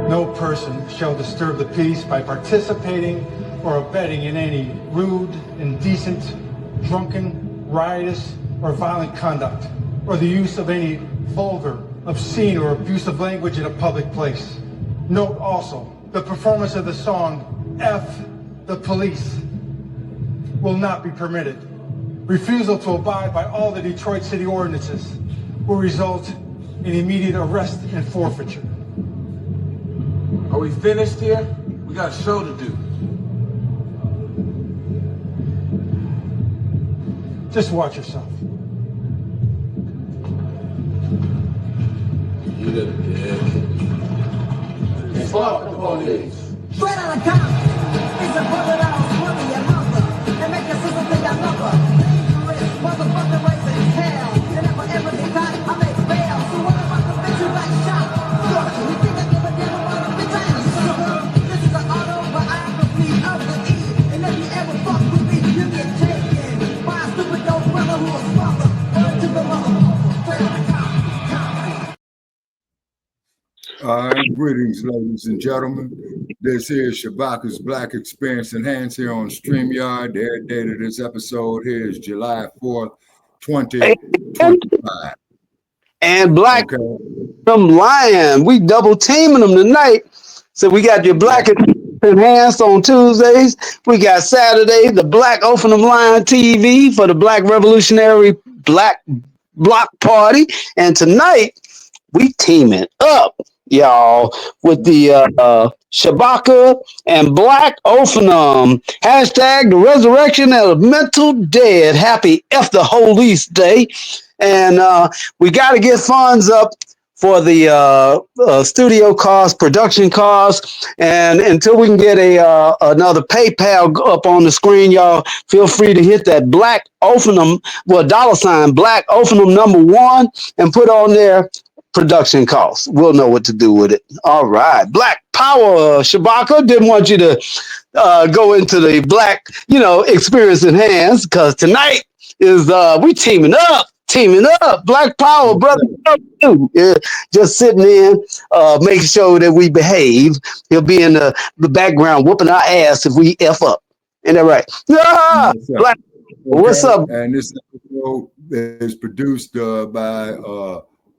No person shall disturb the peace by participating or abetting in any rude, indecent, drunken, riotous, or violent conduct, or the use of any vulgar, obscene, or abusive language in a public place. Note also, the performance of the song, F the Police, will not be permitted. Refusal to abide by all the Detroit City ordinances will result in immediate arrest and forfeiture. Are we finished here? We got a show to do. Just watch yourself. You the dick. Fuck the police. Straight out of Compton, it's a brother that was swimming your mother and make your sister think I love her. Dangerous, motherfucking racing hell. You never ever be caught, I make bail. So what about the bitch you like shot? Sucker, you think I give a damn about a bitch? I ain't a sucker. This is an autobiography of the E. And if you ever fuck with me, you get taken by a stupid dope brother who was fucker. Word to the mother. Straight out of Compton. All right, greetings, ladies and gentlemen. This is Shabaka's Black Experience Enhanced here on StreamYard. The air date of this episode here is July 4th, 2025. And Black from Lion. We double teaming them tonight. So we got your Black Enhanced on Tuesdays. We got Saturday, the Black Ophanim Lion TV for the Black Revolutionary Black Block Party. And tonight, we teaming up, y'all, with the Shabaka and Black Ophanim. Hashtag the resurrection of the mental dead. Happy F the Holice Day. And we got to get funds up for the studio costs, production costs. And until we can get another PayPal up on the screen, y'all, feel free to hit that Black Ophanim, well, $ Black Ophanim #1 and put on there production costs. We'll know what to do with it. All right. Black Power, Shabaka. Didn't want you to go into the Black, experience enhanced, because tonight is we teaming up. Black Power, brother. Yeah, just sitting in, making sure that we behave. He'll be in the background whooping our ass if we F up. Ain't that right? Yeah. Black. What's up? And this episode is produced by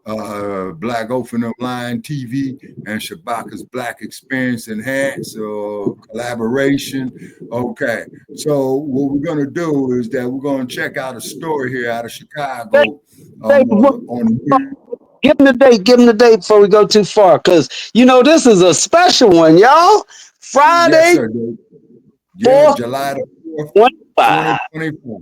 Black Ophanim Line TV and Shabaka's Black Experience Enhanced collaboration. Okay, so what we're going to do is that we're going to check out a story here out of Chicago. Give him the date before we go too far, because this is a special one, y'all. Friday, July the 4th, 2024.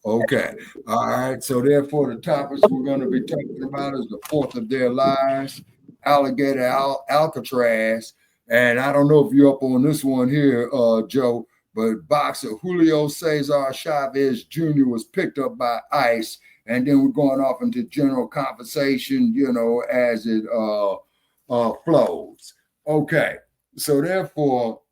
Okay. All right. So therefore, the topics we're going to be talking about is the 4th of their lives, alligator Alcatraz. And I don't know if you're up on this one here, Joe, but boxer Julio Cesar Chavez Jr. was picked up by ICE. And then we're going off into general conversation, as it flows. Okay. So therefore,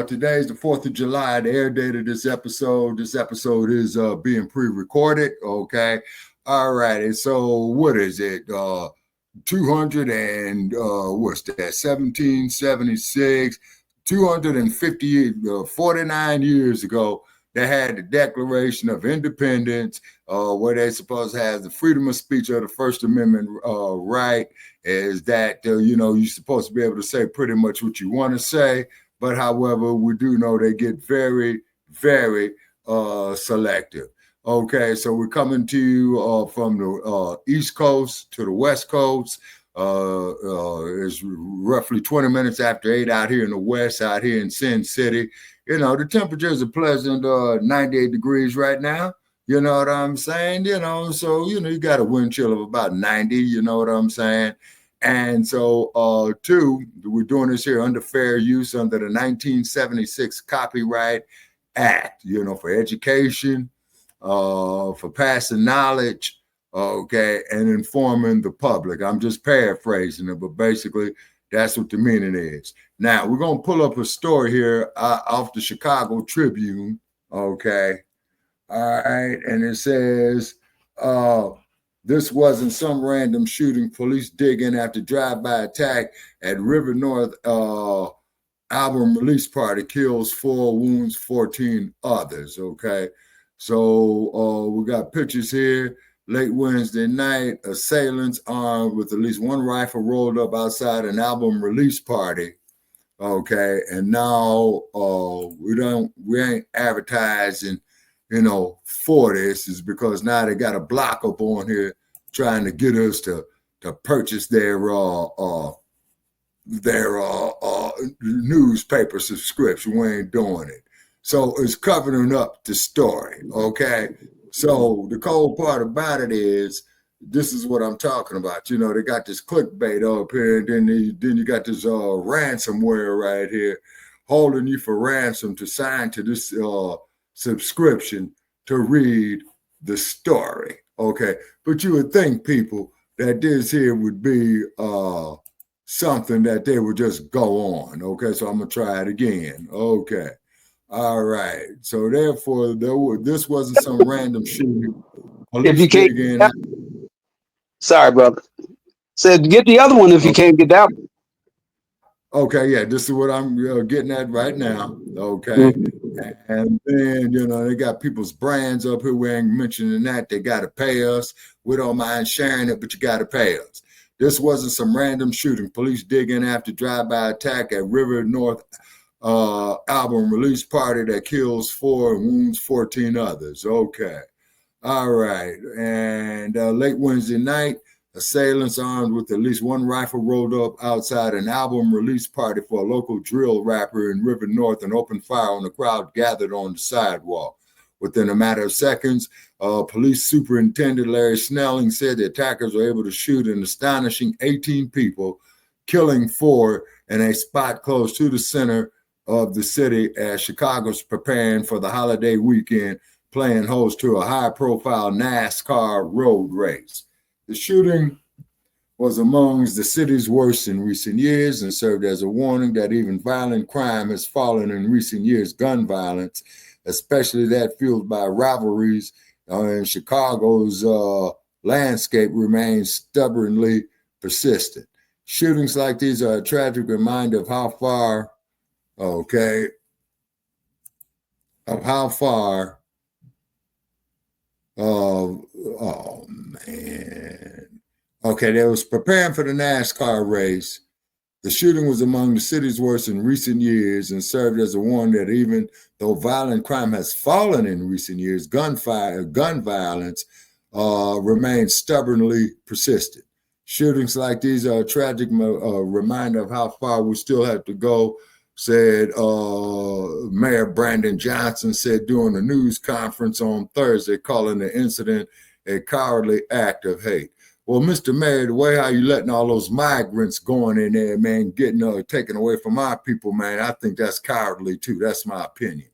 today is the 4th of July, the air date of this episode. This episode is being pre-recorded. Okay. All right. And so what is it? 200 and what's that? 1776, 49 years ago, they had the Declaration of Independence, where they're supposed to have the freedom of speech or the First Amendment right, is that, you're supposed to be able to say pretty much what you want to say. But however, we do know they get very, very selective. Okay, so we're coming to you from the East Coast to the West Coast. It's roughly 20 minutes after 8 out here in the West, out here in Sin City. The temperature is a pleasant 98 degrees right now. You know what I'm saying? So, you got a wind chill of about 90, you know what I'm saying? And so, we're doing this here under fair use under the 1976 Copyright Act, for education, for passing knowledge, okay, and informing the public. I'm just paraphrasing it, but basically that's what the meaning is. Now, we're going to pull up a story here off the Chicago Tribune, okay? All right, and it says, This wasn't some random shooting. Police dig in after drive-by attack at River North album release party, kills 4, wounds 14 others. Okay, so we got pictures here. Late Wednesday night, assailants armed with at least one rifle rolled up outside an album release party. Okay, and now we ain't advertising, for this, is because now they got a block up on here trying to get us to purchase their newspaper subscription. We ain't doing it. So it's covering up the story. Okay. So the cold part about it is, this is what I'm talking about. They got this clickbait up here, and then you got this ransomware right here, holding you for ransom to sign to this subscription to read the story. Okay, but you would think, people, that this here would be something that they would just go on. Okay, so I'm gonna try it again. Okay, all right. So therefore, this wasn't some random shooting. If you can't, sorry, brother. Said get the other one if you can't get that one. Okay, yeah, this is what I'm getting at right now. Okay, and then they got people's brands up here. We ain't mentioning that. They got to pay us. We don't mind sharing it, but you got to pay us. This wasn't some random shooting. Police dig in after drive-by attack at River North album release party that kills 4 and wounds 14 others. Okay, all right. And late Wednesday night, assailants armed with at least one rifle rolled up outside an album release party for a local drill rapper in River North and opened fire on the crowd gathered on the sidewalk. Within a matter of seconds, police superintendent Larry Snelling said the attackers were able to shoot an astonishing 18 people, killing 4 in a spot close to the center of the city as Chicago's preparing for the holiday weekend, playing host to a high-profile NASCAR road race. The shooting was amongst the city's worst in recent years and served as a warning that even violent crime has fallen in recent years. Gun violence, especially that fueled by rivalries in Chicago's landscape, remains stubbornly persistent. Shootings like these are a tragic reminder of how far, oh man. Okay, they was preparing for the NASCAR race. The shooting was among the city's worst in recent years and served as a warning that even though violent crime has fallen in recent years, gun violence remains stubbornly persistent. Shootings like these are a tragic reminder of how far we still have to go, said Mayor Brandon Johnson said during a news conference on Thursday, calling the incident a cowardly act of hate. Well, Mr. Mayor, the way how you letting all those migrants going in there, man, getting taken away from our people, man, I think that's cowardly too. That's my opinion.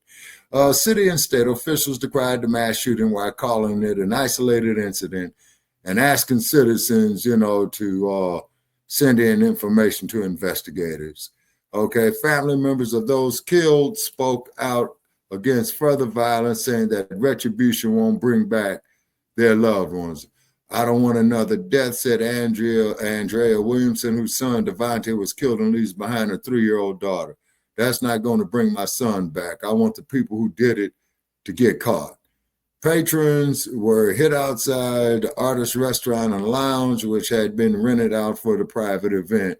City and state officials decried the mass shooting while calling it an isolated incident and asking citizens, to send in information to investigators. Okay, family members of those killed spoke out against further violence, saying that retribution won't bring back their loved ones. I don't want another death, said Andrea Williamson, whose son Devontae was killed and leaves behind a 3-year-old daughter. That's not going to bring my son back. I want the people who did it to get caught. Patrons were hit outside the artist restaurant and lounge, which had been rented out for the private event,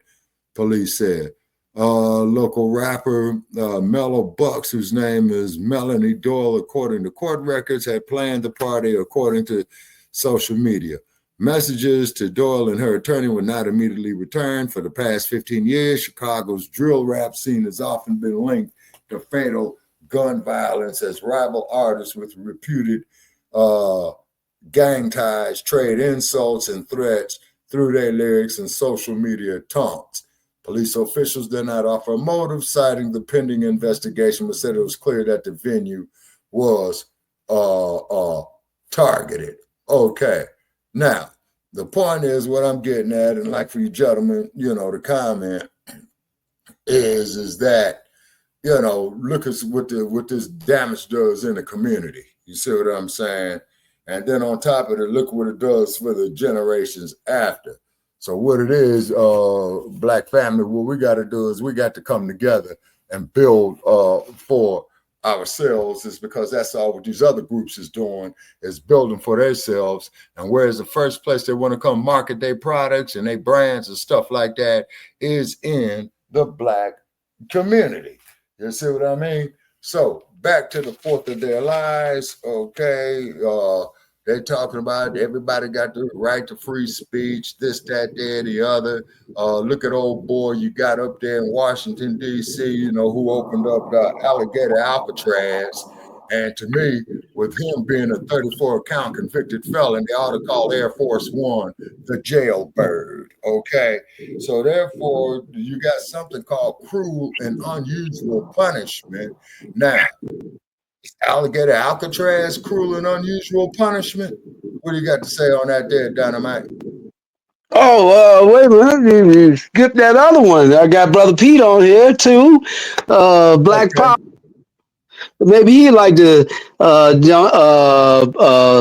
police said. Local rapper Mellow Bucks, whose name is Melanie Doyle, according to court records, had planned the party according to social media. Messages to Doyle and her attorney were not immediately returned. For the past 15 years, Chicago's drill rap scene has often been linked to fatal gun violence as rival artists with reputed gang ties trade insults and threats through their lyrics and social media taunts. Police officials did not offer a motive, citing the pending investigation, but said it was clear that the venue was targeted. Okay, now the point is, what I'm getting at, and like for you gentlemen, to comment is that look at what this damage does in the community. You see what I'm saying? And then on top of it, look what it does for the generations after. So what it is, Black family, what we got to do is we got to come together and build for ourselves, is because that's all what these other groups is doing, is building for themselves. And whereas the first place they want to come market their products and their brands and stuff like that is in the Black community. You see what I mean? So back to the 4th of their lives, okay. They talking about everybody got the right to free speech, this, that, there, the other. Look at old boy you got up there in Washington, D.C., you know, who opened up the alligator Alcatraz. And to me, with him being a 34 count convicted felon, they ought to call Air Force One the jailbird, okay? So therefore, you got something called cruel and unusual punishment. Now, alligator Alcatraz, cruel and unusual punishment. What do you got to say on that there, Dynamite? Oh, wait a minute. You skipped that other one. I got Brother Pete on here too. Black Okay. Power. Maybe he'd like to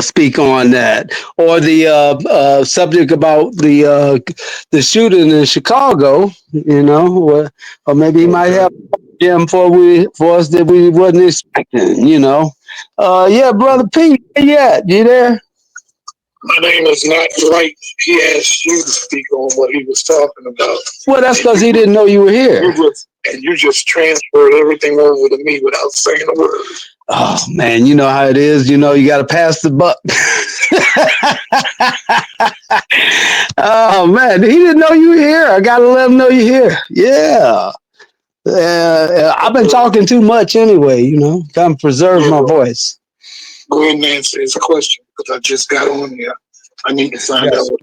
speak on that, or the subject about the shooting in Chicago. You know, or maybe he might Okay. have a gem for us that we wasn't expecting. You know, yeah, Brother Pete, where you at? You there? My name is not right. He asked you to speak on what he was talking about. Well, that's because he didn't know you were here. You just transferred everything over to me without saying a word. Oh man, you know how it is. You know, you got to pass the buck. Oh man, he didn't know you were here. I got to let him know you're here. Yeah. I've been talking too much anyway, you know, kind of preserve my voice. Go ahead and answer his question because I just got on here. I need to find out what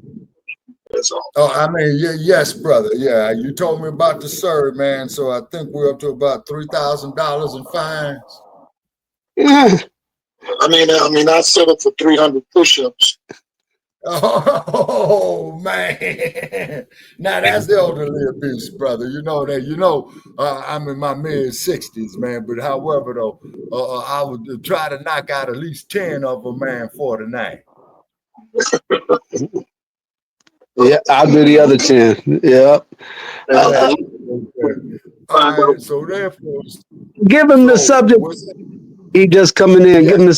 that's all. Oh, I mean, yes, brother. Yeah, you told me about the serve, man. So I think we're up to about $3,000 in fines. Yeah. I mean, I set up for 300 push-ups. Oh man, now that's elderly abuse, brother. You know that. You know, I'm in my mid-60s, man. But however, though, I would try to knock out at least 10 of them, man, for tonight. Yeah, I'll do the other 10. Yep. All right, so therefore, Give him the subject. He just coming in. Yes. Give him the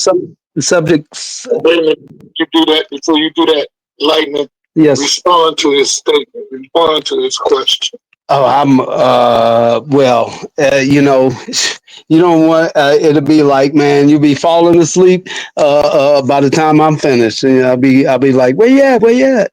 subject. Wait a minute. You do that before you do that. Lightning. Yes. Respond to his statement. Respond to his question. Oh, I'm well, you know, you don't want it'll be like, man, you'll be falling asleep by the time I'm finished. And I'll be like, where you at? Where you at?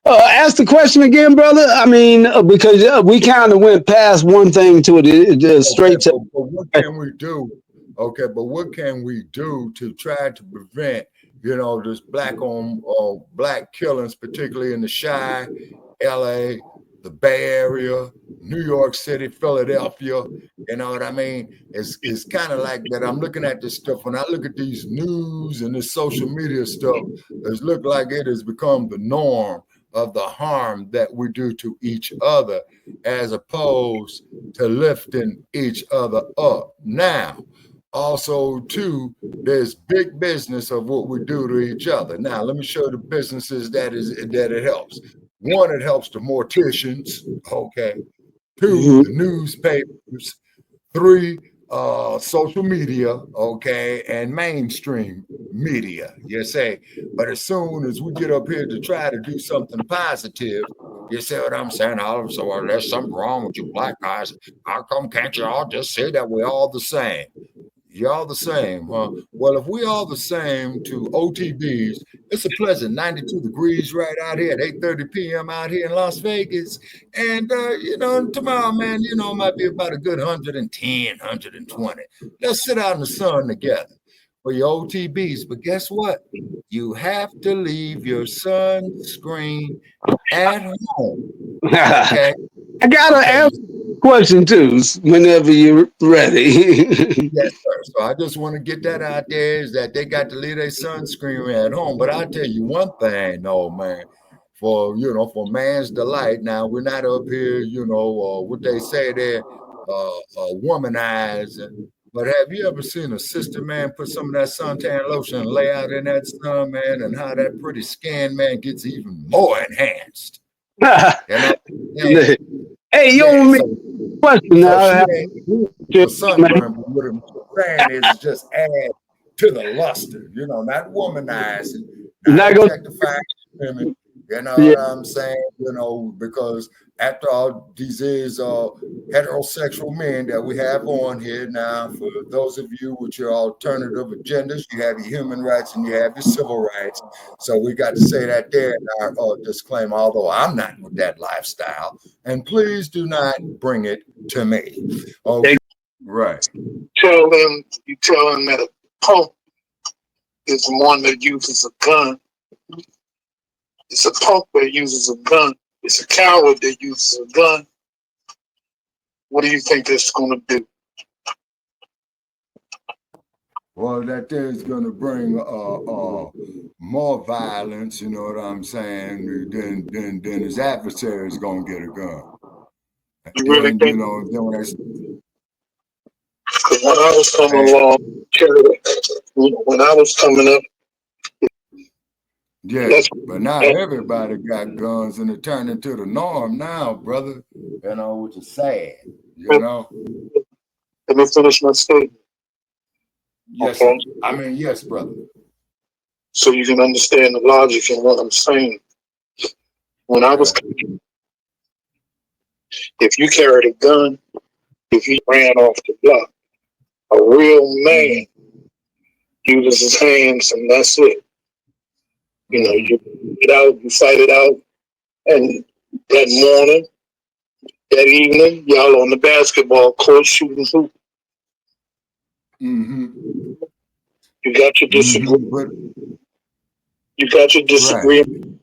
Ask the question again, brother. I mean, because we kind of went past one thing to it straight to. But what can we do? Okay, but what can we do to try to prevent, you know, this black on black killings, particularly in the Chi, LA, the Bay Area, New York City, Philadelphia? You know what I mean? It's kind of like that. I'm looking at this stuff. When I look at these news and this social media stuff, it looks like it has become the norm of the harm that we do to each other, as opposed to lifting each other up. Now, also, too, there's big business of what we do to each other. Now, let me show you the businesses that it helps. One, it helps the morticians. Okay. Two, the newspapers. Three, social media, okay, and mainstream media, you say. But as soon as we get up here to try to do something positive, you see what I'm saying? All of a sudden, well, there's something wrong with you black guys. How come can't you all just say that we're all the same? Y'all the same, huh? Well, if we all the same to OTBs, it's a pleasant 92 degrees right out here at 8:30 p.m. out here in Las Vegas. And, you know, tomorrow, man, you know, it might be about a good 110, 120. Let's sit out in the sun together for your OTBs. But guess what? You have to leave your sunscreen at home. Okay? I gotta answer the question too, whenever you're ready. Yes, sir. So I just want to get that out there, is that they got to leave their sunscreen at home. But I'll tell you one thing, though, man, for man's delight. Now we're not up here, what they say there, womanizing But have you ever seen a sister, man, put some of that suntan lotion and lay out in that sun, man, and how that pretty skin, man, gets even more enhanced? You know? Yeah. Hey, you Yeah. owe me a question So she now. ain't the sunburn, but what I'm saying is just add to the luster, not womanizing, not Not gonna, objectifying women. You know yeah. what I'm saying? Because after all, these is heterosexual men that we have on here now. For those of you with your alternative agendas, you have your human rights and you have your civil rights. So we got to say that there in our disclaimer, although I'm not with that lifestyle. And please do not bring it to me. Okay. Right. You tell them that a punk is the one that uses a gun. It's a punk that uses a gun. It's a coward that uses a gun. What do you think that's going to do? Well, that is going to bring more violence, you know what I'm saying, than his adversary is going to get a gun. You really And, think? then when I... Because when I was coming along, when I was coming up, yeah, but not everybody got guns, and it turned into the norm now, brother, which is sad, Let me finish my statement. Yes, okay? Yes, brother. So you can understand the logic in what I'm saying. When I was, if you carried a gun, if you ran off the block, a real man uses his hands and that's it. You get out, you fight it out, and that morning, that evening, y'all on the basketball court shooting hoop. You got your disagreement. You got your disagreement.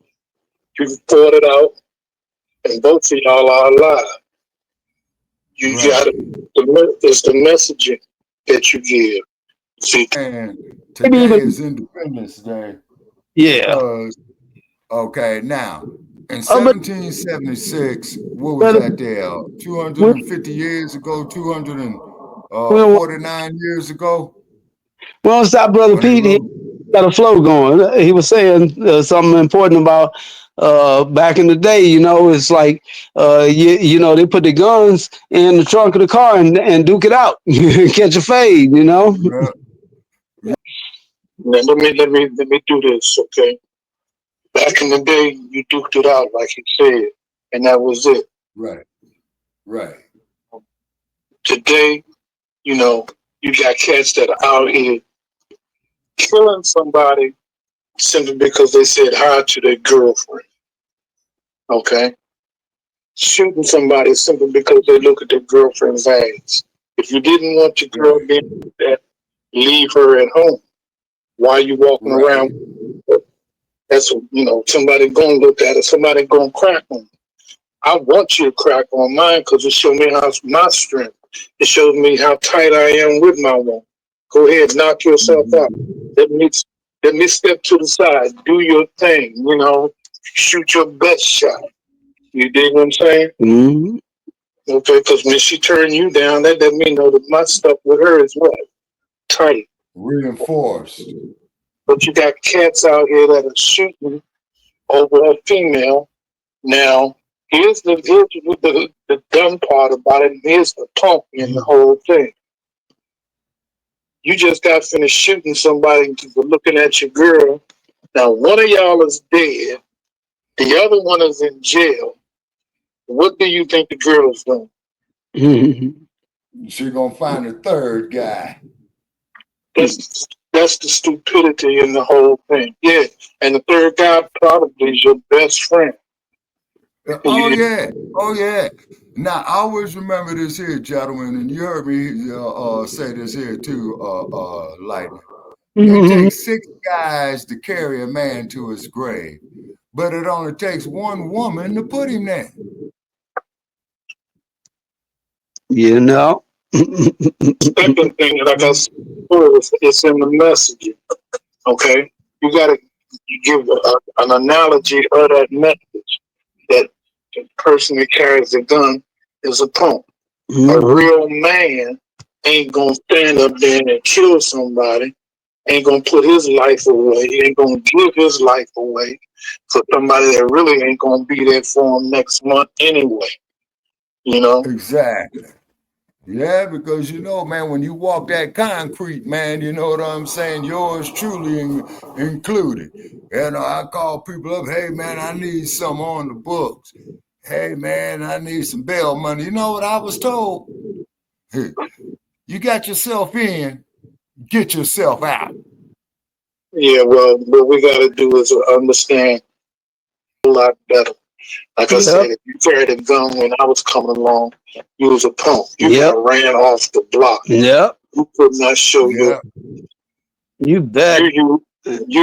You fought it out, and both of y'all are alive. You got it. It's the messaging that you give. See, and today is Independence Day. Yeah. Because, now in 1776, what was that there? 250 years ago, 249 years ago? We don't stop, Brother Pete. He got a flow going. He was saying something important about back in the day. It's like they put the guns in the trunk of the car and duke it out, catch a fade. Now, let me do this, okay? Back in the day, you duked it out, like he said, and that was it. Right. Today, you got cats that are out here killing somebody simply because they said hi to their girlfriend. Okay? Shooting somebody simply because they look at their girlfriend's ass. If you didn't want your girl being that, leave her at home. Why are you walking around? That's somebody gonna look at it, somebody gonna crack on. I want you to crack on mine because it shows me how my strength. It shows me how tight I am with my woman. Go ahead, knock yourself out. Let me step to the side. Do your thing. Shoot your best shot. You dig what I'm saying? Mm-hmm. Okay, because when she turned you down, that let me know that my stuff with her is what? Tight. Reinforced. But you got cats out here that are shooting over a female. Now, here's the dumb part about it. Here's the punk in the whole thing. You just got finished shooting somebody for looking at your girl. Now, one of y'all is dead. The other one is in jail. What do you think the girl's doing? She's going to find a third guy. That's the stupidity in the whole thing. Yeah, and the third guy probably is your best friend. Oh yeah. Now I always remember this here, gentlemen, and you heard me say this here too, Lightning. It takes 6 guys to carry a man to his grave, but it only takes one woman to put him there. Second thing that I got it's in the messaging. Okay, you give an analogy of that message that the person that carries the gun is a punk. A real man ain't gonna stand up there and kill somebody, ain't gonna put his life away, ain't gonna give his life away for somebody that really ain't gonna be there for him next month anyway. You know? Exactly. Yeah, because you know, man, when you walk that concrete, man, you know what I'm saying? Yours truly included. You know, I call people up, hey, man, I need some on the books. Hey, man, I need some bail money. You know what I was told? Hey, you got yourself in, get yourself out. Yeah, well, what we gotta do is understand a lot better. Like I Yep. said, if you carried a gun when I was coming along, you was a punk. You Yep. got ran off the block. Yep. You could not show Yeah, You bet. you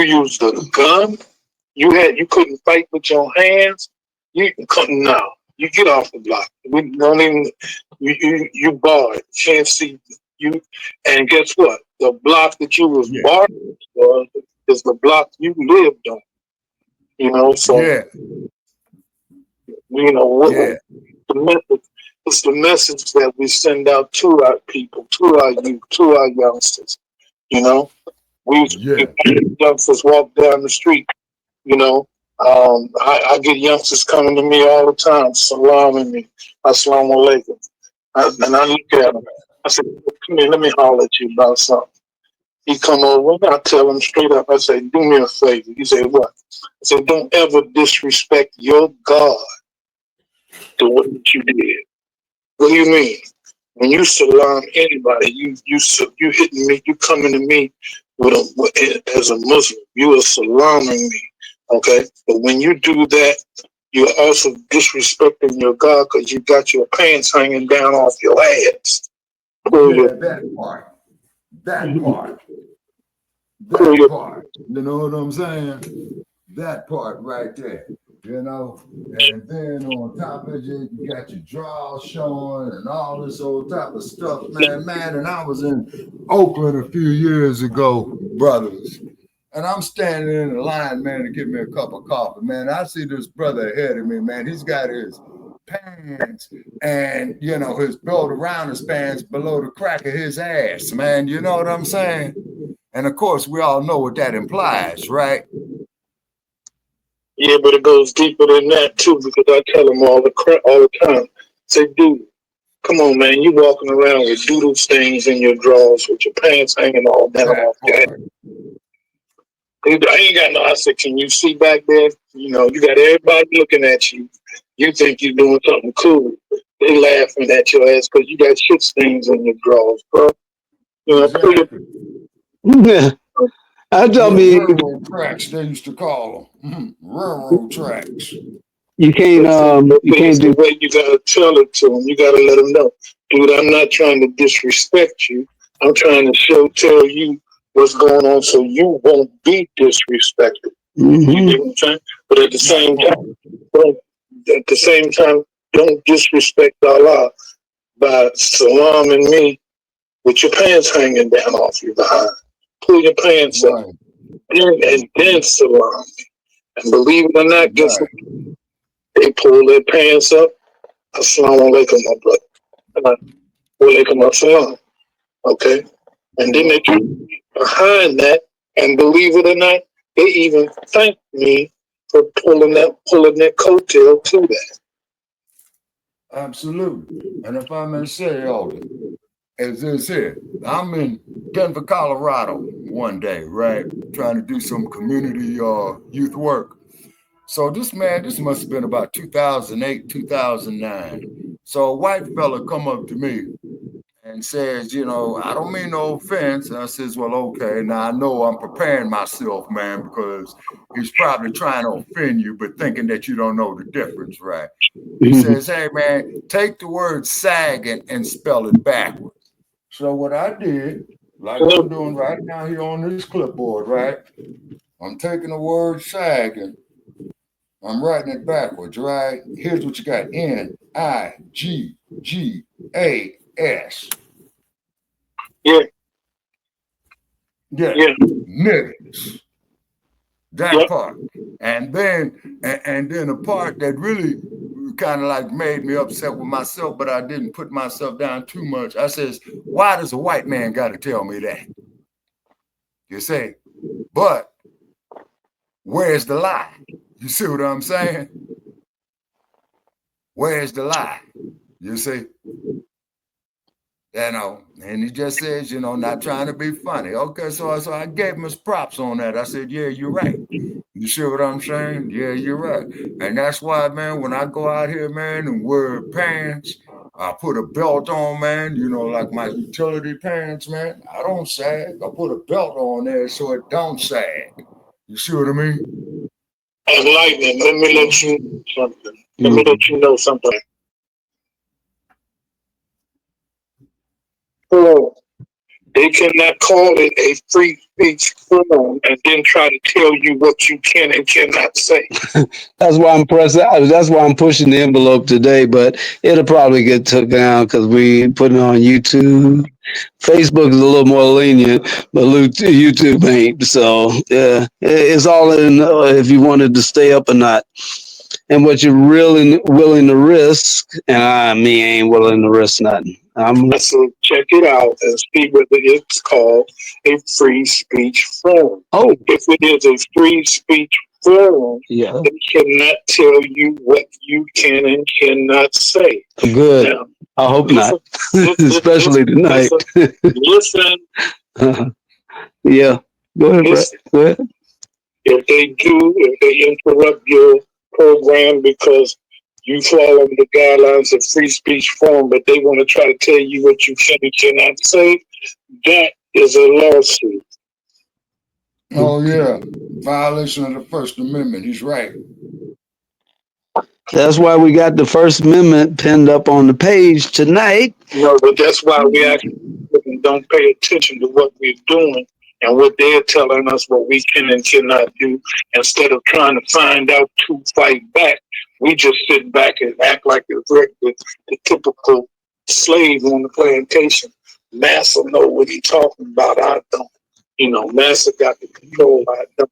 used the gun. You couldn't fight with your hands. You couldn't now. You get off the block. We don't even you barred. Can't see you. And guess what? The block that you was yeah, barred was is the block you lived on. You know, so yeah, you know what yeah, the message. It's the message that we send out to our people, to our youth, to our youngsters. You know, yeah, youngsters walk down the street. You know, I get youngsters coming to me all the time, salaming me, assalamu alaikum. And I look at him. I said, come here, let me holler at you about something. He come over, and I tell him straight up, I say, do me a favor. He said, what? I said, don't ever disrespect your God the way that you did. What do you mean? When you salam anybody, you hitting me, you coming to me as a Muslim, you are salaming me, okay? But when you do that, you're also disrespecting your God because you got your pants hanging down off your ass. Pull yeah, your, that part, that part, pull that your, part. You know what I'm saying? That part right there, you know. And then on top of it, you got your drawers showing and all this old type of stuff, man. Man, and I was in Oakland a few years ago, brothers. And I'm standing in the line, man, to get me a cup of coffee. Man, I see this brother ahead of me, man. He's got his pants and, you know, his belt around his pants below the crack of his ass, man. You know what I'm saying? And of course, we all know what that implies, right? yeah, but it goes deeper than that too because I tell them all the time. Say, dude, come on, man, you walking around with doodle stains in your drawers with your pants hanging all down That off your ass. part. I ain't got no. I said, can you see back there? You know, you got everybody looking at you. You think you're doing something cool. They laughing at your ass because you got shit stains in your drawers, bro. You know, pull your, Exactly. Yeah. I tell Yeah, me railroad tracks, they used to call them. Railroad tracks. you can't but see, you it's can't the do way you gotta tell it to them. You gotta let them know, dude. I'm not trying to disrespect you. I'm trying to tell you what's going on so you won't be disrespected. You hmm get what I'm saying? But at the That same part. time, don't don't disrespect Allah by salaming me with your pants hanging down off your behind. Pull your pants up Right. and then salam me. And believe it or not, guess what? Right. They pull their pants up. Assalamu alaikum, my brother. Walaikum assalam. Okay? And then they Right. keep behind that, and believe it or not, they even thank me for pulling that coattail to that. Absolutely. And if I may say, Elder, as this here, I'm in Denver, Colorado one day, right? Trying to do some community youth work. So this man, this must have been about 2008, 2009. So a white fella come up to me and says, you know, I don't mean no offense. And I says, well, okay. Now I know I'm preparing myself, man, because he's probably trying to offend you, but thinking that you don't know the difference, right? He says, hey, man, take the word sagging and spell it backwards. So what I did, like I'm doing right now here on this clipboard, right? I'm taking the word sagging, I'm writing it backwards, right? Here's what you got: Niggas. Yeah, Yeah, yeah, niggas. That yeah. part. And then the part that really kind of like made me upset with myself, but I didn't put myself down too much. I says, Why does a white man got to tell me that? You see, but where's the lie? You see what I'm saying? Where's the lie? You see? You know, and he just says, you know, not trying to be funny. Okay, so I gave him his props on that. I said, yeah, you're right. You see what I'm saying? Yeah, you're right. And that's why, man, when I go out here, man, and wear pants, I put a belt on, man, you know, like my utility pants, man. I don't sag. I put a belt on there so it don't sag. You see what I mean? Enlightenment, let me let you know something. Let me let you know something. So they cannot call it a free speech forum and then try to tell you what you can and cannot say. That's why I'm pressing. That's why I'm pushing the envelope today. But it'll probably get took down because we put it on YouTube. Facebook is a little more lenient, but YouTube ain't. So yeah, it's all in if you wanted to stay up or not, and what you're really willing to risk. And me ain't willing to risk nothing. So check it out and see whether it's called a free speech forum. Oh, if it is a free speech forum, yeah, they cannot tell you what you can and cannot say. Good. Now, I hope not, especially tonight. Listen. Yeah. Go ahead, Brett. Go ahead. If they interrupt your program because you follow the guidelines of free speech forum, but they want to try to tell you what you can and cannot say, that is a lawsuit. Oh, yeah. Violation of the First Amendment. He's right. That's why we got the First Amendment pinned up on the page tonight. No, but that's why we actually don't pay attention to what we're doing and what they're telling us what we can and cannot do. Instead of trying to find out to fight back, we just sit back and act like the typical slave on the plantation. Massa know what he's talking about. I don't. You know, Massa got the control. I don't.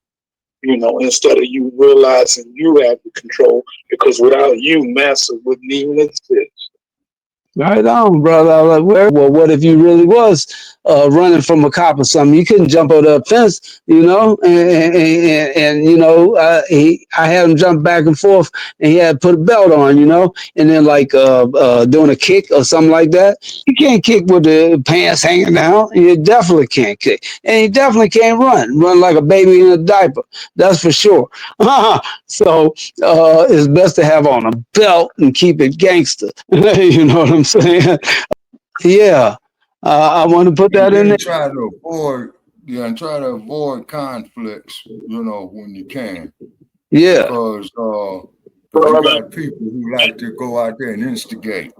You know, instead of you realizing you have the control, because without you, Massa wouldn't even exist. Right on, brother. I was like, well, what if you really was running from a cop or something? You couldn't jump over the fence, you know, and you know, I had him jump back and forth, and he had to put a belt on, you know, and then like doing a kick or something like that. You can't kick with the pants hanging down. You definitely can't kick, and you definitely can't run like a baby in a diaper. That's for sure. So it's best to have on a belt and keep it gangster. You know what I'm saying? Yeah. I want to put that in there. Try to avoid conflicts, you know, when you can. Yeah. Because you got people who like to go out there and instigate.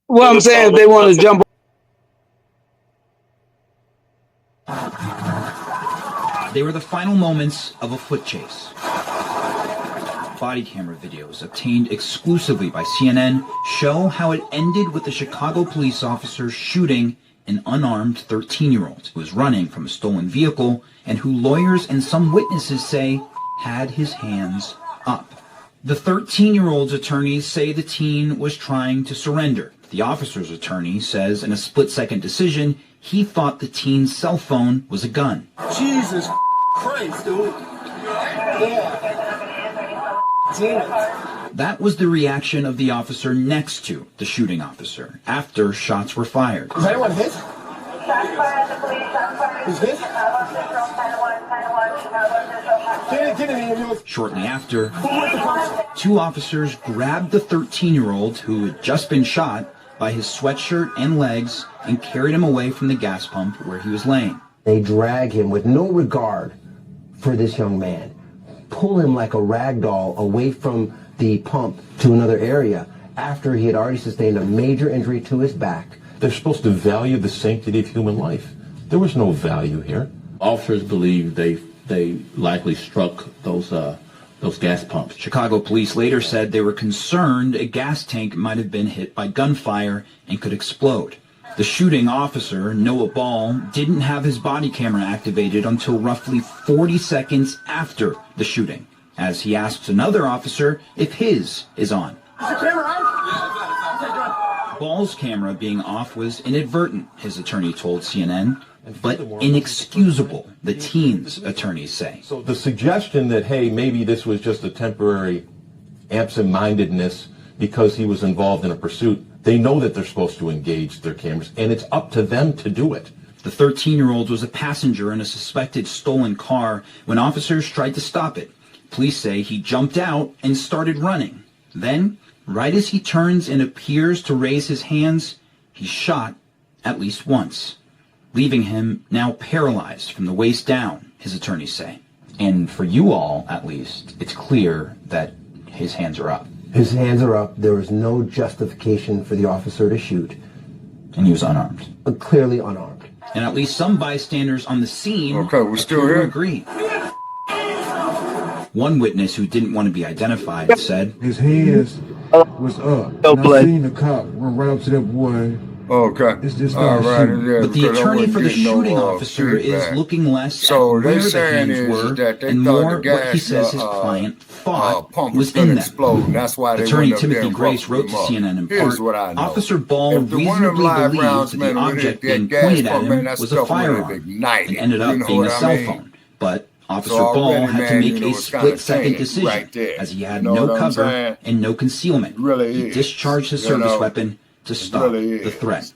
Well, I'm saying if they want to jump. They were the final moments of a foot chase. Body camera videos obtained exclusively by CNN show how it ended with a Chicago police officer shooting an unarmed 13-year-old who was running from a stolen vehicle and who lawyers and some witnesses say had his hands up. The 13-year-old's attorneys say the teen was trying to surrender. The officer's attorney says in a split-second decision he thought the teen's cell phone was a gun. Jesus Christ, dude. Yeah. That was the reaction of the officer next to the shooting officer after shots were fired. Is anyone hit? Is hit? Shortly after, two officers grabbed the 13-year-old who had just been shot by his sweatshirt and legs and carried him away from the gas pump where he was laying. They drag him with no regard for this young man, pull him like a rag doll away from the pump to another area after he had already sustained a major injury to his back. They're supposed to value the sanctity of human life. There was no value here. Officers believe they likely struck those gas pumps. Chicago police later said they were concerned a gas tank might have been hit by gunfire and could explode. The shooting officer, Noah Ball, didn't have his body camera activated until roughly 40 seconds after the shooting, as he asks another officer if his is on. Is the camera on? Ball's camera being off was inadvertent, his attorney told CNN, but inexcusable, the teen's attorneys say. So the suggestion that, hey, maybe this was just a temporary absent-mindedness because he was involved in a pursuit, they know that they're supposed to engage their cameras, and it's up to them to do it. The 13-year-old was a passenger in a suspected stolen car when officers tried to stop it. Police say he jumped out and started running. Then, right as he turns and appears to raise his hands, he's shot at least once, leaving him now paralyzed from the waist down, his attorneys say. And for you all, at least, it's clear that his hands are up. His hands are up. There was no justification for the officer to shoot. And he was unarmed. Clearly unarmed. And at least some bystanders on the scene we're still here. agree. One witness who didn't want to be identified said, His hands was up. And I seen the cop run right up to that boy. Okay. It's just all right. Yeah, but the attorney for the shooting officer is looking less so at where the saying hands were that they and thought more the gas, what he says his client thought pump was gonna in them. explode. And that's why they Attorney went up there Timothy and Grace busted wrote to them up. CNN in Here's part, what I know. Officer Ball If the one of them reasonably live believed rounds, that the man, with object that being gas pointed at pump, man, him that was a stuff wouldn't have firearm ignited. and ended You up know being a what I cell mean? phone. But Officer So Ball already, had to man, make you know, a it's kinda split-second tainted decision right there. as he had You know no what I'm cover saying? and no concealment. Really He is. discharged his You service know? weapon to stop really the is. threat.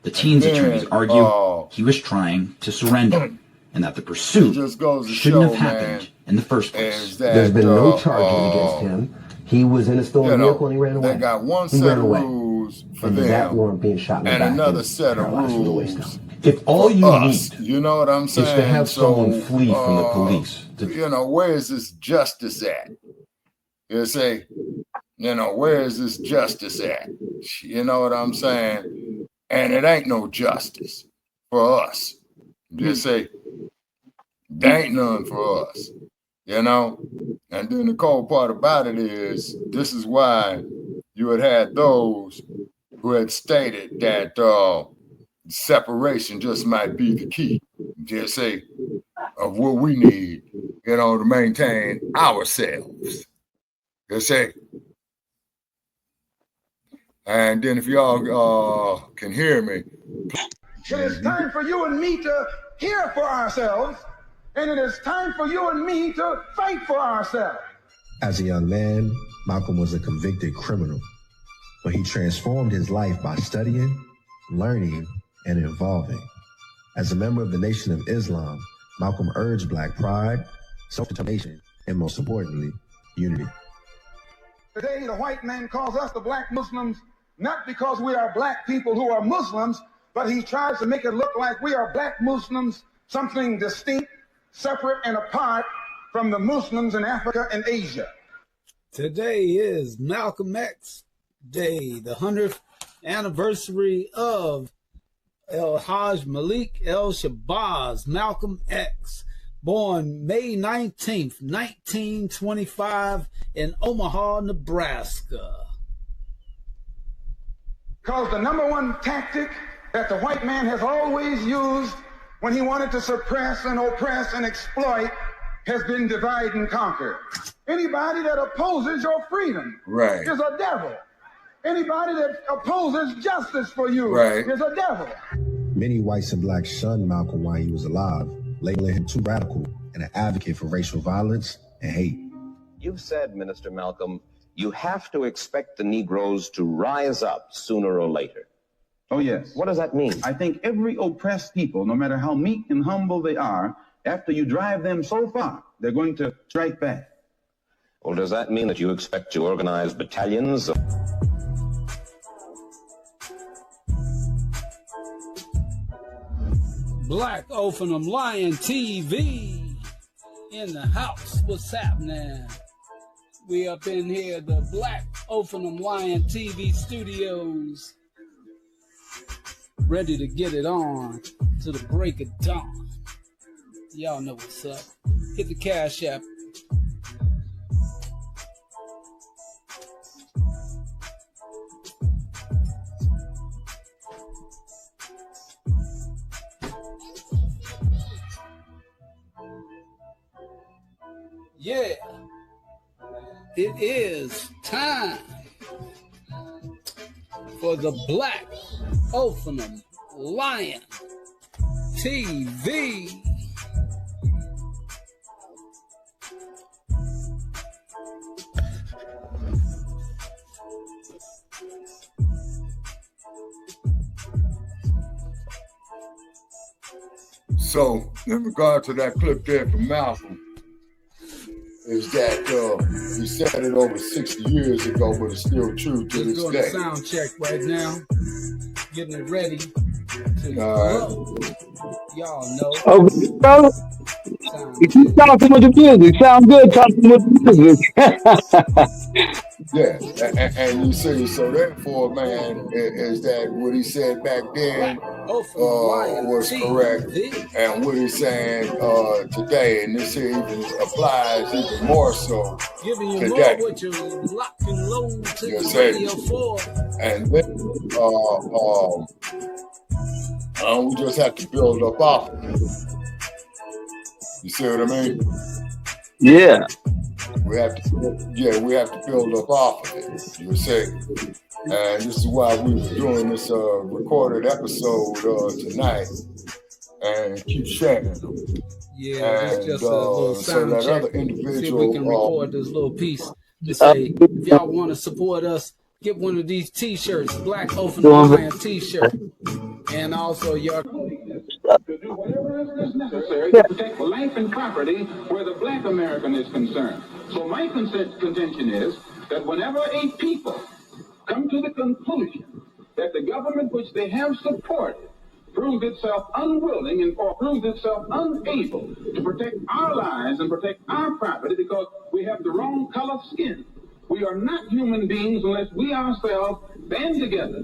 The teen's And then, attorneys argue he was trying to surrender and that the pursuit just goes to shouldn't show, have happened man, in the first place. is that, There's been no charges against him. He was in a stolen vehicle and he ran away. They got one He set ran of away. rules for And them, that warrant being shot in the and back another and set of paralyzed from the waist rules down. If all for you us. need You know what I'm is saying? to have someone So, flee from the police. You know, where is this justice at? You say, you know, where is this justice at? You know what I'm saying? And it ain't no justice for us. You say, there ain't none for us. You know? And then the cold part about it is, this is why you had those who had stated that separation just might be the key. Just say, of what we need, you know, to maintain ourselves. You see? And then if y'all can hear me. It is time for you and me to hear for ourselves, and it is time for you and me to fight for ourselves. As a young man, Malcolm was a convicted criminal, but he transformed his life by studying, learning, and evolving. As a member of the Nation of Islam, Malcolm urged Black pride, self-determination, and most importantly, unity. Today, the white man calls us the black Muslims, not because we are black people who are Muslims, but he tries to make it look like we are black Muslims, something distinct, separate, and apart from the Muslims in Africa and Asia. Today is Malcolm X Day, the 100th anniversary of El-Hajj Malik El-Shabazz, Malcolm X, born May 19th, 1925 in Omaha, Nebraska. Because the number one tactic that the white man has always used when he wanted to suppress and oppress and exploit has been divide and conquer. Anybody that opposes your freedom Right. is a devil. Anybody that opposes justice for you Right. is a devil. Many whites and blacks shunned Malcolm while he was alive, labeling him too radical and an advocate for racial violence and hate. You've said, Minister Malcolm, you have to expect the Negroes to rise up sooner or later. Oh, yes. What does that mean? I think every oppressed people, no matter how meek and humble they are, after you drive them so far, they're going to strike back. Well, does that mean that you expect to organize battalions of... Black Ophanim Lion TV in the house. What's happening? We up in here, the Black Ophanim Lion TV studios, ready to get it on to the break of dawn. Y'all know what's up. Hit the Cash App. Yeah, it is time for the Black Ophanim Lion TV. So, in regard to that clip there from Malcolm, is that he said it over 60 years ago, but it's still true to this doing day. a sound check right now, getting it ready to All right. Y'all know. Okay, brother. You keep talking with the music. Sound good talking with the music. Yeah, and you see, so therefore, man, is that what he said back then was correct, and what he's saying today, and this here even applies even more so Giving you today. more what you lock and load to You the see? radio for. And then we just have to build up off of it. You see what I mean? Yeah. We have to build up off of it. You see? And this is why we were doing this recorded episode tonight, and keep sharing them. Yeah, it's just a little sound so that check. other individual, See if we can record this little piece to say, if y'all want to support us, get one of these T-shirts, Black Ophanim Lion T-shirt, and also your. To do whatever is necessary to protect life and property where the black American is concerned. So my contention is that whenever a people come to the conclusion that the government which they have supported proves itself unwilling and or proves itself unable to protect our lives and protect our property because we have the wrong color of skin. We are not human beings unless we ourselves band together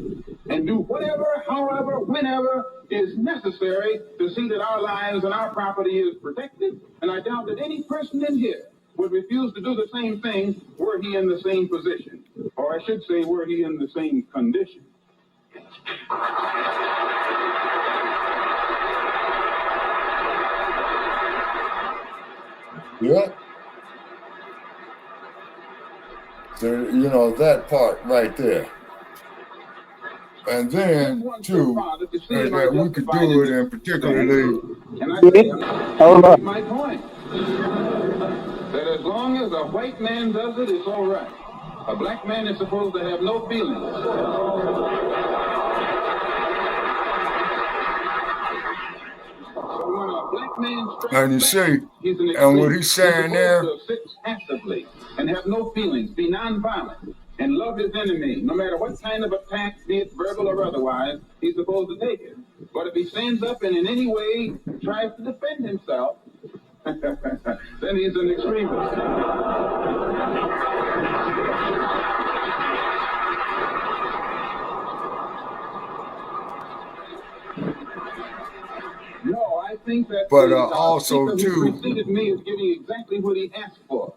and do whatever, however, whenever is necessary to see that our lives and our property is protected. And I doubt that any person in here would refuse to do the same thing were he in the same position. Or I should say, were he in the same condition. Yeah. So, you know, that part right there. And then, too, is that we could do it in particularly. And I say, my point. That as long as a white man does it, it's all right. A black man is supposed to have no feelings. And you see, and what he's saying there, to sit passively and have no feelings, be nonviolent, and love his enemy, no matter what kind of attack, be it verbal or otherwise, he's supposed to take it. But if he stands up and in any way tries to defend himself, then he's an extremist. No, I think that but also too, preceded me is getting exactly what he asked for.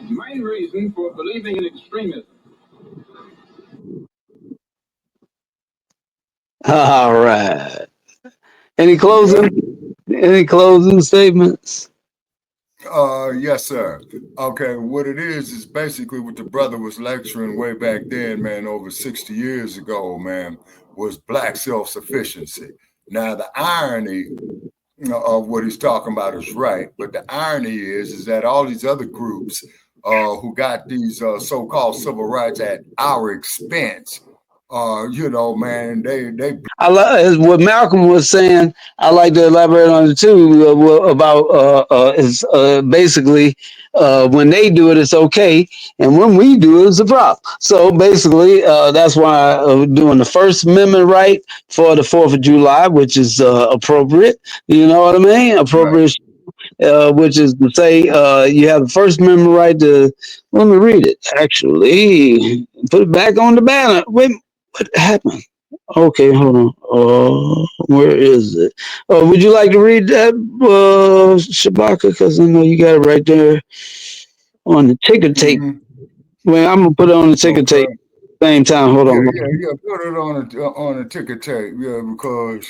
My reason for believing in extremism. All right. Any closing statements? Yes, sir. Okay, what it is basically what the brother was lecturing way back then, man, over 60 years ago, man, was black self-sufficiency. Now, the irony of what he's talking about is right, but the irony is that all these other groups who got these so-called civil rights at our expense, you know, man, they. I like what Malcolm was saying. I like to elaborate on it too about is basically when they do it, it's okay, and when we do it, it's a problem. So basically, that's why doing the First Amendment right for the 4th of July, which is appropriate. You know what I mean? Appropriate. Right. Which is to say, you have the First Amendment right to. Let me read it. Actually, put it back on the banner. Wait, what happened? Okay, hold on. Where is it? Would you like to read that, Shabaka? Because I know you got it right there on the ticker tape. Well, I'm gonna put it on the ticker tape. Same time. Hold on. Yeah. Put it on a ticker tape. Yeah, because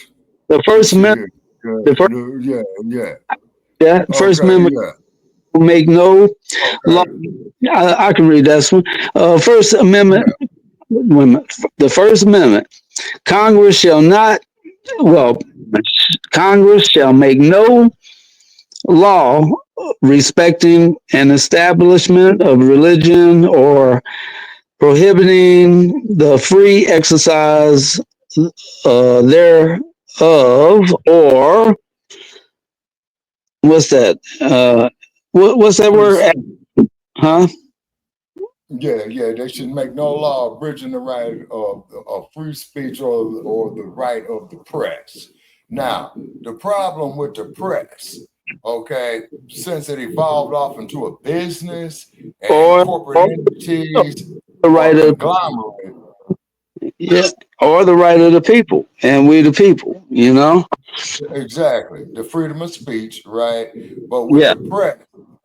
the First Amendment. Yeah. First Amendment. Yeah. make no law. I can read that one. First Amendment. The First Amendment. Congress shall not. Well, Congress shall make no law respecting an establishment of religion or prohibiting the free exercise thereof, or what's that? What's that word? Huh? Yeah, they should make no law abridging the right of free speech or the right of the press. Now, the problem with the press, okay, since it evolved off into a business and corporate entities the right of conglomerate. Yeah, or the right of the people, and we the people, you know. Exactly, the freedom of speech, right? But with the press,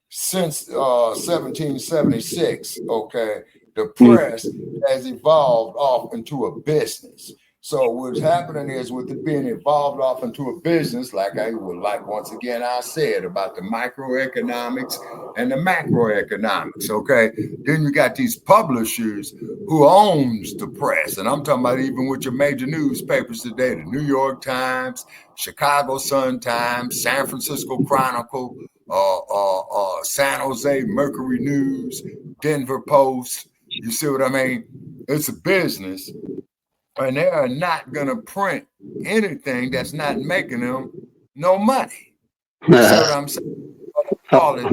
since 1776, okay, the press has evolved off into a business. So what's happening is with it being evolved off into a business, like once again I said about the microeconomics and the macroeconomics, okay? Then you got these publishers who owns the press, and I'm talking about even with your major newspapers today, the New York Times, Chicago Sun-Times, San Francisco Chronicle, San Jose Mercury News, Denver Post. You see what I mean? It's a business, and they are not going to print anything that's not making them no money. You see what I'm saying? I call it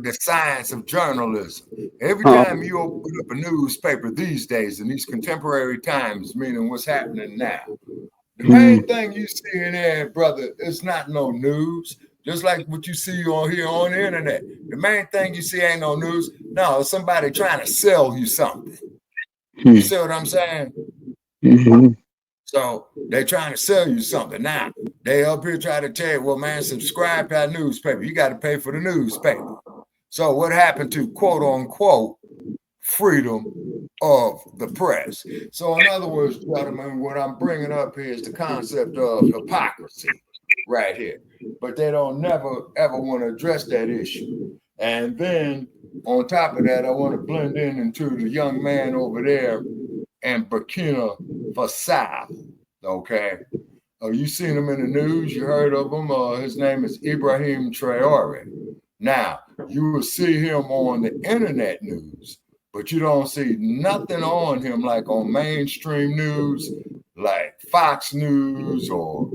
the science of journalism. Every time you open up a newspaper these days in these contemporary times, meaning what's happening now, the main thing you see in there, brother, it's not no news. Just like what you see on here on the internet. The main thing you see ain't no news. No, it's somebody trying to sell you something. You see what I'm saying? So they're trying to sell you something. Now, they up here try to tell you, well, man, subscribe to our newspaper. You got to pay for the newspaper. So what happened to quote unquote freedom of the press? So in other words, gentlemen, what I'm bringing up here is the concept of hypocrisy right here. But they don't never, ever want to address that issue. And then on top of that, I want to blend into the young man over there in Burkina Faso, okay? You seen him in the news, you heard of him. His name is Ibrahim Traore. Now, you will see him on the internet news, but you don't see nothing on him like on mainstream news, like Fox News or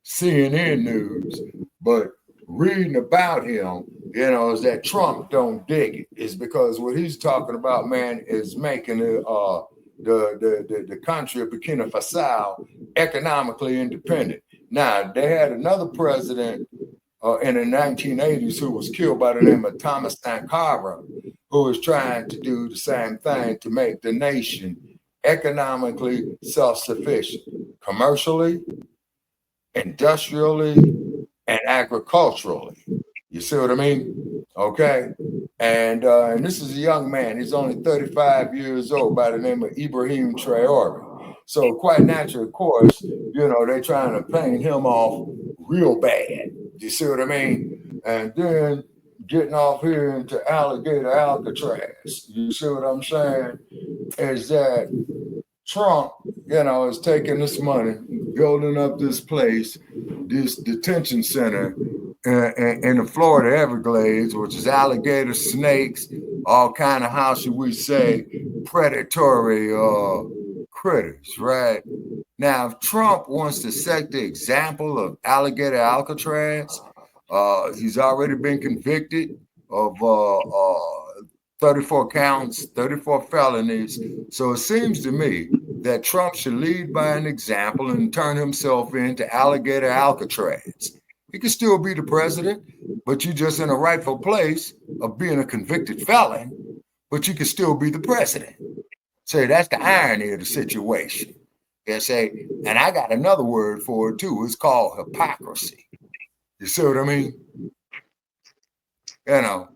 CNN News. But reading about him, you know, is that Trump don't dig it. It's because what he's talking about, man, is making the country of Burkina Faso economically independent. Now, they had another president in the 1980s who was killed by the name of Thomas Sankara, who was trying to do the same thing to make the nation economically self-sufficient, commercially, industrially, and agriculturally. You see what I mean? Okay. And this is a young man. He's only 35 years old by the name of Ibrahim Traore. So quite natural, of course, you know, they're trying to paint him off real bad. You see what I mean? And then getting off here into alligator Alcatraz. You see what I'm saying? Is that Trump, you know, is taking this money, building up this place, this detention center in the Florida Everglades, which is alligator, snakes, all kind of, how should we say, predatory critters, right? Now, if Trump wants to set the example of alligator Alcatraz, he's already been convicted of 34 counts, 34 felonies. So it seems to me that Trump should lead by an example and turn himself into alligator Alcatraz. He could still be the president, but you're just in a rightful place of being a convicted felon, but you can still be the president. So that's the irony of the situation. You say, and I got another word for it too. It's called hypocrisy. You see what I mean? You know,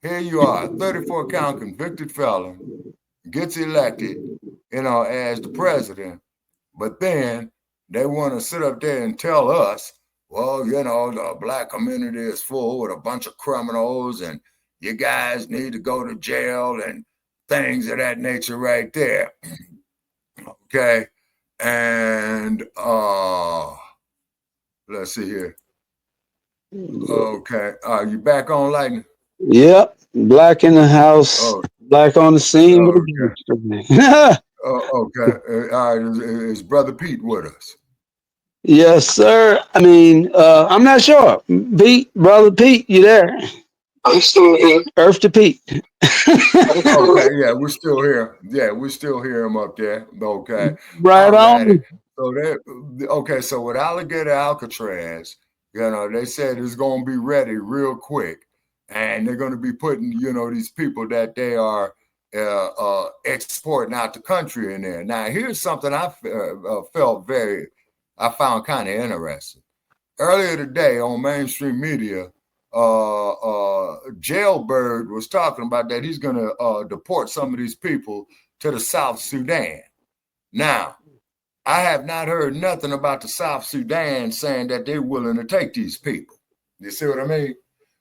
here you are, 34 count convicted felon, gets elected, you know, as the president, but then they want to sit up there and tell us, well, you know, the black community is full with a bunch of criminals and you guys need to go to jail and things of that nature right there. Okay. And let's see here. Okay. You back on, Lightning? Yep. Black in the house. Oh. Black on the scene. Okay. Okay. All right. Is Brother Pete with us? Yes, sir. I mean, I'm not sure. Pete, Brother Pete, you there? I'm still here. Earth to Pete. Okay, yeah, we're still here. Yeah, we still hear him up there. Okay. Right on. So okay, so with Alligator Alcatraz, they said it's gonna be ready real quick. And they're gonna be putting, these people that they are exporting out the country in there. Now, here's something I found kind of interesting. Earlier today on mainstream media, Jailbird was talking about that he's going to deport some of these people to the South Sudan. Now, I have not heard nothing about the South Sudan saying that they're willing to take these people. You see what I mean?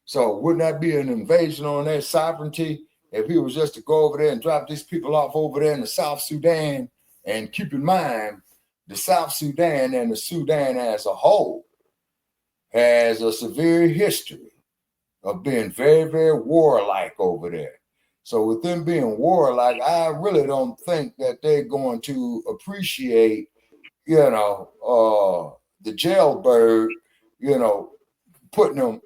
So wouldn't that be an invasion on their sovereignty if he was just to go over there and drop these people off over there in the South Sudan? And keep in mind, the South Sudan and the Sudan as a whole has a severe history of being very, very warlike over there. So with them being warlike, I really don't think that they're going to appreciate, the Jailbird, putting them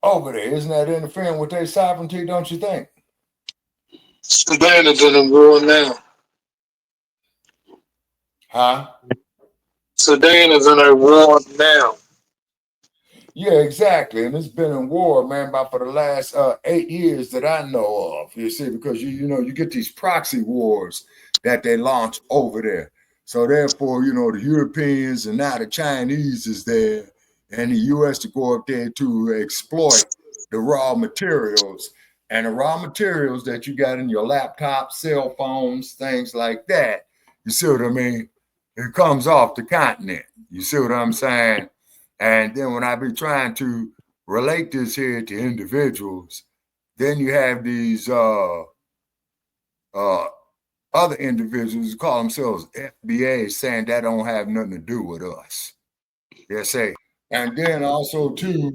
over there. Isn't that interfering with their sovereignty, don't you think? Sudan is in a war now. Huh? Sudan is in a war now. Yeah, exactly. And it's been in war, man, about for the last 8 years that I know of. You see, because you get these proxy wars that they launch over there. So therefore, the Europeans and now the Chinese is there, and the U.S. to go up there to exploit the raw materials. And the raw materials that you got in your laptop, cell phones, things like that. You see what I mean? It comes off the continent. You see what I'm saying? And then when I be trying to relate this here to individuals, then you have these other individuals who call themselves FBA saying that don't have nothing to do with us. They say. And then also too,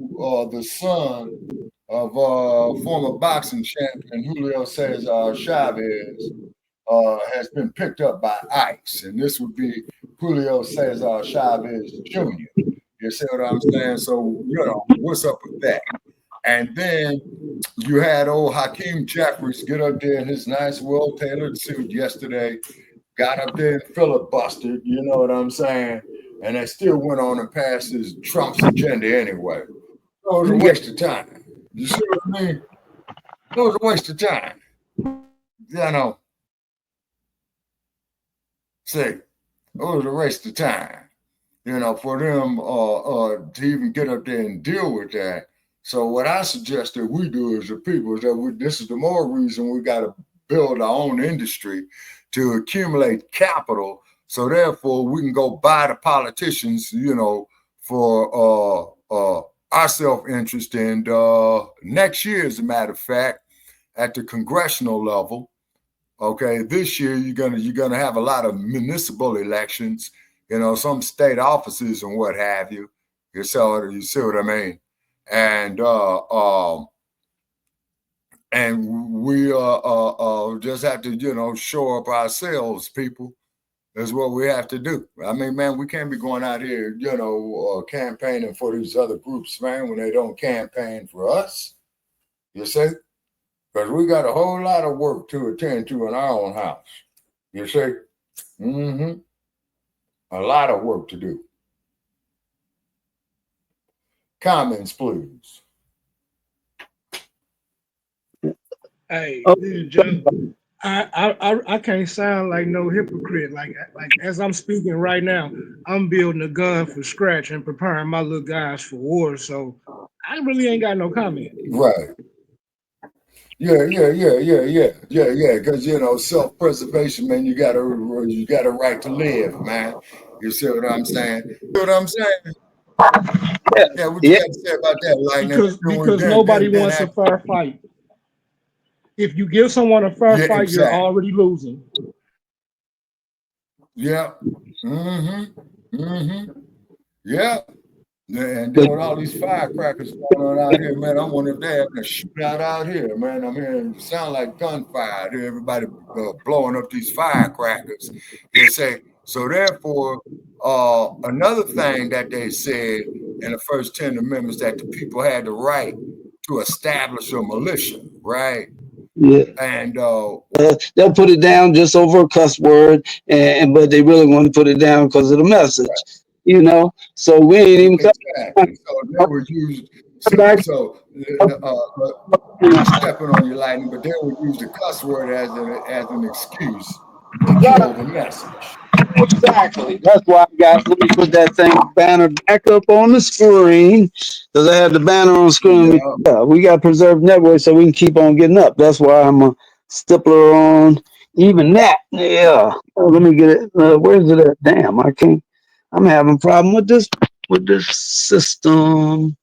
the son of former boxing champion Julio Cesar Chavez has been picked up by ICE. And this would be Julio Cesar Chavez Jr. You see what I'm saying? So, what's up with that? And then you had old Hakeem Jeffries get up there in his nice, well-tailored suit yesterday, got up there and filibustered, you know what I'm saying? And they still went on and passed his Trump's agenda anyway. It was a waste of time. You see what I mean? It was a waste of time. See, it was a waste of time. For them to even get up there and deal with that. So what I suggest that we do as the people is that this is the more reason we got to build our own industry to accumulate capital. So therefore we can go buy the politicians, for our self-interest. And next year, as a matter of fact, at the congressional level, okay, this year you're gonna have a lot of municipal elections. Some state offices and what have you. You see what I mean? And we just have to, show up ourselves, people. That's what we have to do. I mean, man, we can't be going out here, campaigning for these other groups, man, when they don't campaign for us. You see? Because we got a whole lot of work to attend to in our own house. You see? Mm-hmm. A lot of work to do. Comments, please. Hey, this is Joe. I can't sound like no hypocrite. Like as I'm speaking right now, I'm building a gun from scratch and preparing my little guys for war. So I really ain't got no comment. Right. Yeah. Because self-preservation, man, you got a right to live, man. You see what I'm saying? You know what I'm saying? Yeah, what you got to say about that, Lightning? Because nobody wants a fair fight. If you give someone a fair fight, exactly. you're already losing. Yeah. Yeah. And then with all these firecrackers going on out here, man, I wonder if they're having a shootout out here, man. I'm hearing it sound like gunfire. Everybody blowing up these firecrackers. They say, so therefore, another thing that they said in the first 10 amendments that the people had the right to establish a militia, right? Yeah. And they'll put it down just over a cuss word, but they really want to put it down because of the message, you know. So we ain't even exactly. So they were used. So not stepping on your Lightning, but they would use the cuss word as an excuse to kill the message. Exactly. That's why, guys, let me put that thing banner back up on the screen because I had the banner on the screen. Yeah, we got preserved network so we can keep on getting up. That's why I'm a stippler on even that. Yeah. Oh, let me get it. Where's it at? Damn, I can't. I'm having a problem with this system.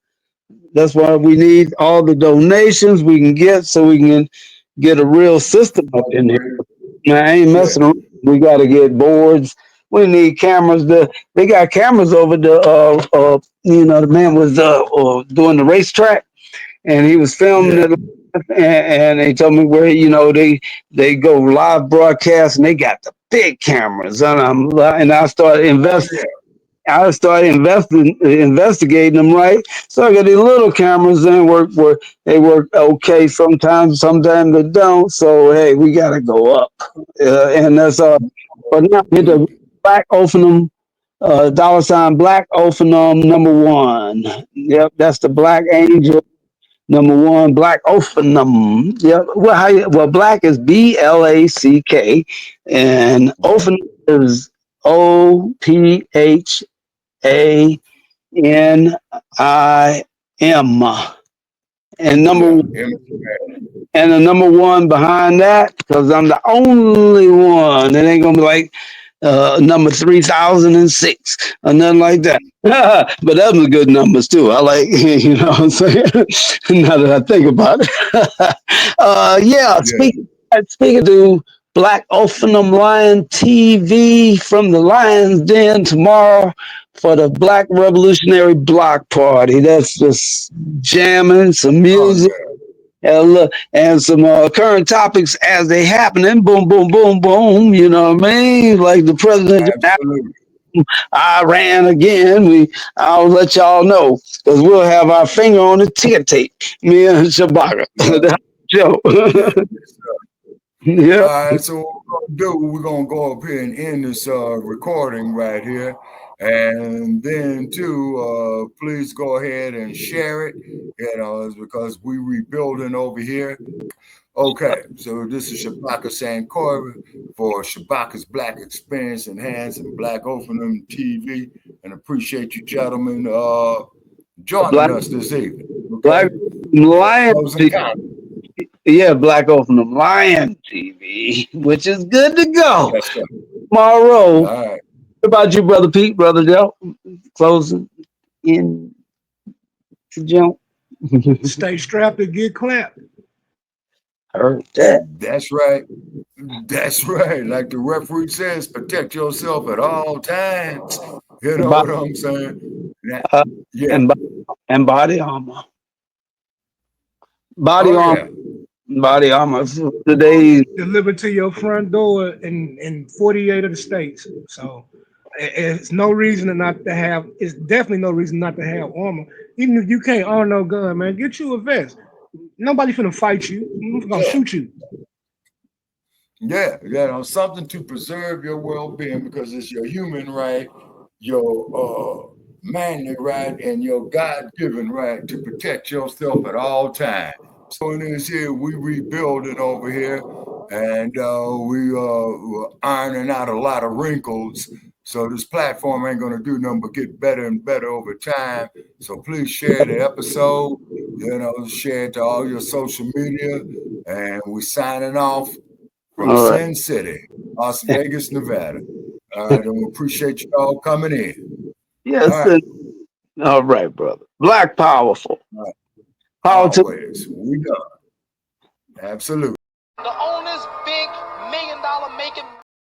That's why we need all the donations we can get so we can get a real system up in here. I ain't messing around. We got to get boards. We need cameras. They got cameras over the the man was doing the racetrack and he was filming it, and they told me where they go live broadcast and they got the big cameras and I started investing. I started investigating them, right? So I got these little cameras and they work okay sometimes they don't. So hey, we gotta go up, and that's but now hit the Black Ophanim, $ Black Ophanim #1. Yep, that's the Black Angel #1, Black Ophanim. Yep. Well, Black is BLACK, and Ophanim is OPHANIM. And and the #1 behind that, because I'm the only one. It ain't gonna be like number 3006 or nothing like that. But those are good numbers too. I like, you know what I'm saying? Now that I think about it. Speaking to Black Ophanim Lion TV from the Lion's Den tomorrow for the Black Revolutionary Block Party. That's just jamming, some music. And some current topics as they happen, and boom, boom, boom, boom. You know what I mean? Like the president of Iran again. I'll let y'all know because we'll have our finger on the ticker tape. Me and Shabaka. The show. Yeah. All right. So what we're gonna go up here and end this recording right here. And then too, please go ahead and share it, because we rebuilding over here. Okay, so this is Shabaka Sankora for Shabaka's Black Experience Enhanced and Black Ophanim TV, and appreciate you gentlemen joining us this evening. Okay? Black Lion TV. Yeah, Black Ophanim Lion TV, which is good to go. Tomorrow. All right. What about you, Brother Pete, Brother Joe? Closing in to jump. Stay strapped and get clapped. Heard that. That's right. That's right. Like the referee says, protect yourself at all times. You know what I'm saying? And body armor. Body armor. Body armor. Today delivered to your front door in 48 of the states. So it's no reason not to have. It's definitely no reason not to have armor. Even if you can't own no gun, man, get you a vest. Nobody finna fight you. I'm gonna shoot you. Yeah, something to preserve your well-being because it's your human right, your manly right, and your God-given right to protect yourself at all times. So in this here, we rebuilding over here, and we're ironing out a lot of wrinkles. So this platform ain't gonna do nothing but get better and better over time. So please share the episode, share it to all your social media, and we're signing off from Sin City, Las Vegas, Nevada. All right, and we appreciate you all coming in. Yes, All right, brother. Black powerful. Right. Power to Always. We done. Absolutely. The owner's big $1 million making